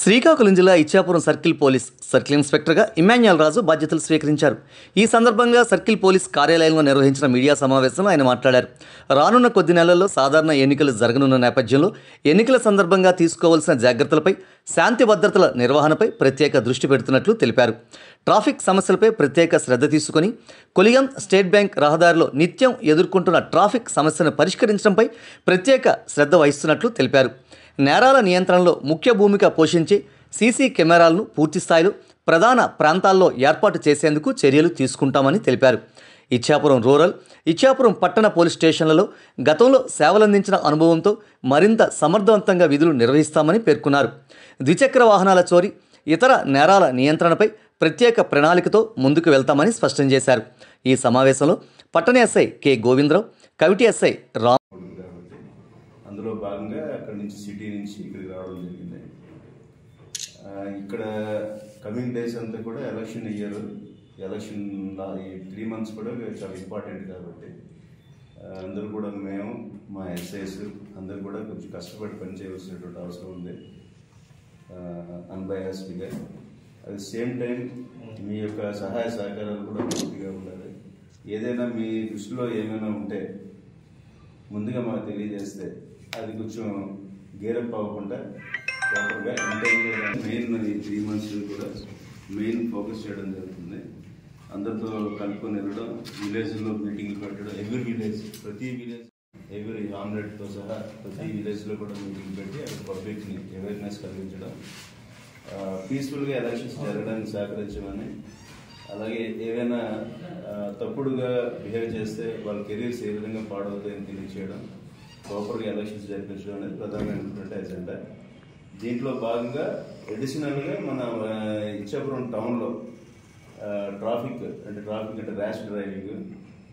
శ్రీకాకుళం జిల్లా ఇచ్చాపురం సర్కిల్ ఇన్స్పెక్టర్గా ఇమాన్యుయల్ రాజు బాధ్యతలు స్వీకరించారు. ఈ సందర్భంగా సర్కిల్ పోలీస్ కార్యాలయంలో నిర్వహించిన మీడియా సమావేశంలో ఆయన మాట్లాడారు. రానున్న కొద్ది నెలల్లో సాధారణ ఎన్నికలు జరగనున్న నేపథ్యంలో ఎన్నికల సందర్భంగా తీసుకోవాల్సిన జాగ్రత్తలపై, శాంతి భద్రతల నిర్వహణపై ప్రత్యేక దృష్టి పెడుతున్నట్లు తెలిపారు. ట్రాఫిక్ సమస్యలపై ప్రత్యేక శ్రద్ధ తీసుకుని కొలియం స్టేట్ బ్యాంక్ రహదారిలో నిత్యం ఎదుర్కొంటున్న ట్రాఫిక్ సమస్యను పరిష్కరించడంపై ప్రత్యేక శ్రద్ధ వహిస్తున్నట్లు తెలిపారు. నేరాల నియంత్రణలో ముఖ్య భూమిక పోషించే సీసీ కెమెరాలను పూర్తిస్థాయిలో ప్రధాన ప్రాంతాల్లో ఏర్పాటు చేసేందుకు చర్యలు తీసుకుంటామని తెలిపారు. ఇచ్చాపురం రూరల్, ఇచ్చాపురం పట్టణ పోలీస్ స్టేషన్లలో గతంలో సేవలందించిన అనుభవంతో మరింత సమర్థవంతంగా విధులు నిర్వహిస్తామని పేర్కొన్నారు. ద్విచక్ర వాహనాల చోరీ, ఇతర నేరాల నియంత్రణపై ప్రత్యేక ప్రణాళికతో ముందుకు వెళ్తామని స్పష్టం చేశారు. ఈ సమావేశంలో పట్టణ SI K Govindarao, Kaviti SI Ram అందులో భాగంగా అక్కడి నుంచి సిటీ నుంచి ఇక్కడికి రావడం జరిగింది. ఇక్కడ కమింగ్ డేస్ అంతా కూడా ఎలక్షన్ ఇయర్, ఎలక్షన్ ఈ 3 months కూడా చాలా ఇంపార్టెంట్ కాబట్టి అందరూ కూడా మేము మా ఎస్ఐస్ అందరూ కూడా కొంచెం కష్టపడి పనిచేయవలసినటువంటి అవసరం ఉంది అన్బయాస్డ్గా. అట్ ది సేమ్ టైం మీ యొక్క సహాయ సహకారాలు కూడా పూర్తిగా ఉండాలి. ఏదైనా మీ దృష్టిలో ఏమైనా ఉంటే ముందుగా మాకు తెలియజేస్తే అది కొంచెం గేరప్ అవ్వకుండా ప్రాపర్గా మెయిన్ 3 months కూడా మెయిన్ ఫోకస్ చేయడం జరుగుతుంది. అందరితో కలుపుకొని వెళ్ళడం, విలేజ్లో మీటింగ్లు పెట్టడం, ప్రతి విలేజ్ ఎవ్రీ ఆమ్లెట్తో సహా ప్రతి విలేజ్లో కూడా మీటింగ్ పెట్టి అక్కడ పబ్లిక్ని అవేర్నెస్ కలిగించడం, పీస్ఫుల్గా ఎలక్షన్స్ జరగడానికి సహకరించమని, అలాగే ఏవైనా తప్పుడుగా బిహేవ్ చేస్తే వాళ్ళ కెరీర్స్ ఏ విధంగా పాడవుతాయని తెలియచేయడం, ప్రాపర్గా ఎలక్షన్స్ జరిపించడం అనేది ప్రధానమైనటువంటి ఎజెండా. దీంట్లో భాగంగా అడిషనల్గా మన ఇచ్చాపురం టౌన్లో ట్రాఫిక్ అంటే ర్యాష్ డ్రైవింగ్,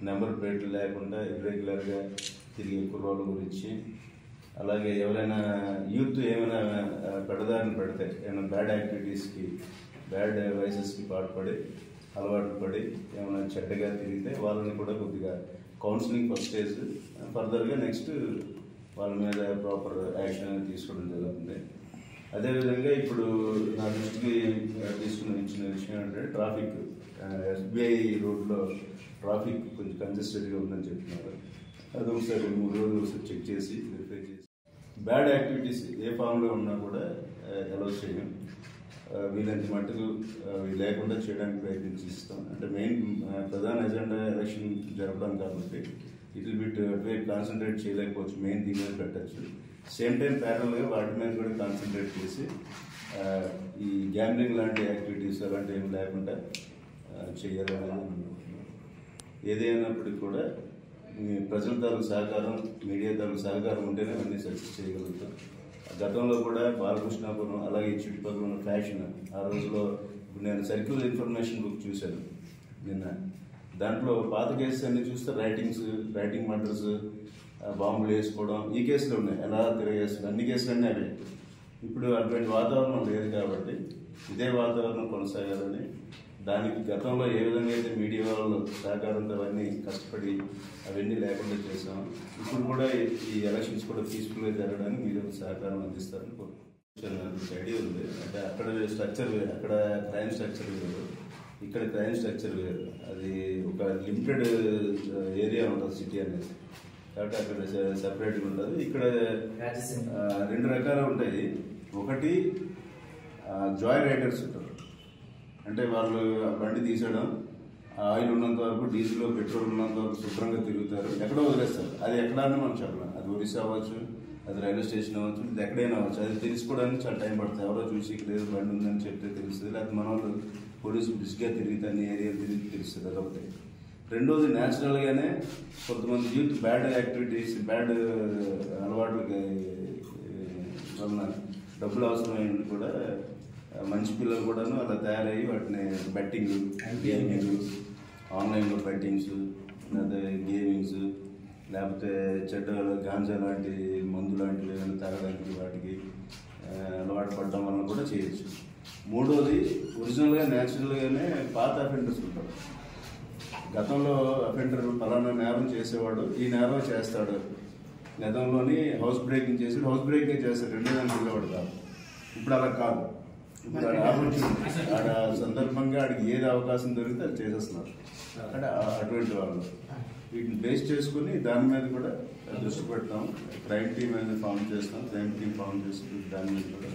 నెంబర్ ప్లేట్లు లేకుండా ఇర్రెగ్యులర్గా తిరిగే కుర్రోళ్ళ గురించి, అలాగే ఎవరైనా యూత్ ఏమైనా పెడదారిని పెడితే ఏమైనా బ్యాడ్ యాక్టివిటీస్కి, బ్యాడ్ వైసెస్కి పాటుపడి అలవాటు పడి ఏమైనా చెడ్డగా తిరిగితే వాళ్ళని కూడా కొద్దిగా కౌన్సిలింగ్ ఫస్ట్ స్టేజ్, ఫర్దర్గా నెక్స్ట్ వాళ్ళ మీద ప్రాపర్ యాక్షన్ అనేది తీసుకోవడం జరుగుతుంది. అదేవిధంగా ఇప్పుడు నా దృష్టికి ఇచ్చిన విషయం ఏంటంటే ట్రాఫిక్, ఎస్బీఐ రోడ్లో ట్రాఫిక్ కొంచెం కంజెస్టెడ్గా ఉందని చెప్తున్నారు. అది ఒకసారి 3 రోజులు ఒకసారి చెక్ చేసి వెరిఫై చేసి బ్యాడ్ యాక్టివిటీస్ ఏ ఫామ్లో ఉన్నా కూడా అలౌ చేయం. వీళ్ళంత మట్టుకు లేకుండా చేయడానికి ప్రయత్నిస్తాం. అంటే మెయిన్ ప్రధాన ఎజెండా ఎలక్షన్ జరపడం కాబట్టి ఇట్ విల్ బిట్ అటువైపు కాన్సన్ట్రేట్ చేయలేకపోవచ్చు, మెయిన్ దీని మీద పెట్టచ్చు. సేమ్ టైం ప్యారల్గా వాటి మీద కూడా కాన్సన్ట్రేట్ చేసి ఈ గ్యాంబ్లింగ్ లాంటి యాక్టివిటీస్ అలాంటివి ఏమి లేకుండా చేయాలనేది. ఏదైనప్పటికీ కూడా మీ ప్రజల తాలూకు సహకారం, మీడియా తాలూకు సహకారం ఉంటేనే అన్నీ సక్సెస్ చేయగలుగుతాం. గతంలో కూడా బాలకృష్ణాపురం అలాగే ఈ చుట్టుపక్కల ఉన్న ఫ్యాషన్ ఆ రోజులో ఇప్పుడు నేను సర్కిల్ ఇన్ఫర్మేషన్ బుక్ చూశాను నిన్న. దాంట్లో పాత కేసెస్ అన్ని చూస్తే రైటింగ్ మర్డర్స్, బాంబులు వేసుకోవడం, ఈ కేసులు ఉన్నాయి. ఎలా తిరగేస్తుంది, అన్ని కేసులన్నీ అవే. ఇప్పుడు అటువంటి వాతావరణం లేదు కాబట్టి ఇదే వాతావరణం కొనసాగాలని, దానికి గతంలో ఏ విధంగా అయితే మీడియా వాళ్ళు సహకారంతో అవన్నీ కష్టపడి అవన్నీ లేకుండా చేసాము. ఇప్పుడు కూడా ఈ ఎలక్షన్స్ కూడా పీస్ఫుల్గా జరగడానికి మీరు సహకారం అందిస్తారని కోరుకుంటున్నాను. ఐడియా ఉంది. అంటే అక్కడ స్ట్రక్చర్ వేరు, అక్కడ క్రైమ్ స్ట్రక్చర్ వేరు, ఇక్కడ క్రైమ్ స్ట్రక్చర్ వేరు. అది ఒక లిమిటెడ్ ఏరియా ఉంటుంది సిటీ అనేది, కాబట్టి అక్కడ సెపరేట్గా ఉంటుంది. ఇక్కడ 2 రకాలు ఉంటాయి. ఒకటి జాయ్ రైడర్స్ ఉంటారు, అంటే వాళ్ళు బండి తీసేయడం, ఆయిల్ ఉన్నంత వరకు, డీజిల్ పెట్రోల్ ఉన్నంత వరకు శుభ్రంగా తిరుగుతారు, ఎక్కడో వదిలేస్తారు. అది ఎక్కడాన్ని మనం చెప్పలేం. అది ఒరిస్సా అవ్వచ్చు, అది రైల్వే స్టేషన్ అవ్వచ్చు, ఇది ఎక్కడైనా అవ్వచ్చు. అది తెలుసుకోవడానికి చాలా టైం పడుతుంది. ఎవరో చూసి ఇక్కడ ఏదో బండి ఉందని చెప్తే తెలుస్తుంది, లేకపోతే మన వాళ్ళు పోలీసు బిస్గా తిరిగితే అన్ని ఏరియా తిరిగి తెలుస్తుంది. అదొకటి. రెండోది న్యాచురల్గానే కొంతమంది యూత్ బ్యాడ్ యాక్టివిటీస్, బ్యాడ్ అలవాట్లకి వలన డబ్బులు అవసరమైనవి కూడా మంచి పిల్లలు కూడాను అలా తయారయ్యి వాటిని బెట్టింగ్, గేమింగ్, ఆన్లైన్లో బెట్టింగ్స్, అదే గేమింగ్స్, లేకపోతే చెడ్డ గాంజా లాంటి మందు లాంటివి ఏమైనా తాగడానికి వాటికి అలవాటు పడడం వల్ల కూడా చేయొచ్చు. మూడోది ఒరిజినల్గా న్యాచురల్గానే పాత అఫెండర్స్ ఉంటారు. గతంలో అఫెండర్ ఫలానా నేరం చేసేవాడు, ఈ నేరం చేస్తాడు, గతంలోని హౌస్ బ్రేకింగ్ చేసి హౌస్ బ్రేకింగ్ చేస్తాడు, 2 నెలలు వెళ్ళేవాడు కాదు. ఇప్పుడు అలా కాదు. ఇప్పుడు ఆడ ఆపర్చునిటీ ఆడ సందర్భంగా ఆడికి ఏది అవకాశం దొరికితే అది చేసేస్తున్నారు. అంటే అటువంటి వాళ్ళు వీటిని బేస్ చేసుకుని దాని మీద కూడా దృష్టి పెడతాం. క్రైమ్ టీమ్ అనేది ఫామ్ చేస్తాం. క్రైమ్ టీమ్ ఫామ్ చేసుకుని దాని మీద కూడా